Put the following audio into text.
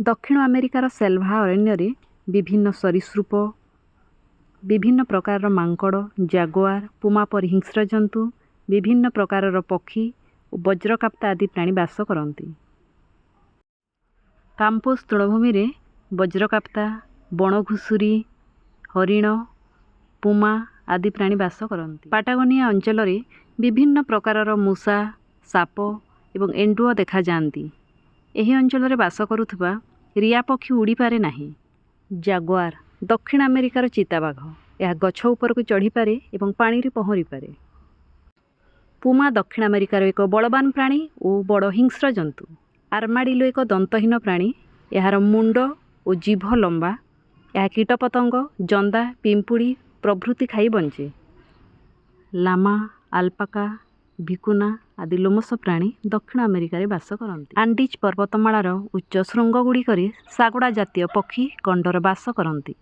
दक्षिण अमेरिकार सेल्वा अरण्य विभिन्न सरीसृप विभिन्न प्रकार मांकड़ जागुआर पुमा पर हिंस्र जंतु विभिन्न प्रकार पक्षी और वज्रकाप्ता आदि प्राणी बास करती। काम्पोस तृणभूमि रे वज्रकाप्ता बण घुसुरी हरिण पुमा आदि प्राणी बास करती। पाटागोनिया अंचल रे विभिन्न प्रकार मूषा साप एवं एंडुओ देखा जाती। एही अंचल रे बास करुथबा रिया पक्षी उड़ी पारे नाही। जागुआर दक्षिण अमेरिकार चिताबाघ यह गछ ऊपर को चढ़ी पारे एवं पानी रे पहरी पारे। पुमा दक्षिण अमेरिकार एक बलवान प्राणी और बड़ हिंस्र जंतु। आर्माडिलो एक दंतहीन प्राणी। यार मुंड और जीभ लंबा। यह कीटपतंग जंदा पिंपुड़ी प्रभृति खाई बंचे। लामा आल्पाका भिकुना आदि लोमस प्राणी दक्षिण अमेरिकार बास करती। आंडीज पर्वतमालार उच्च शृंगगुड़िक सागुड़ा जातीय पक्षी कंडर बास करती।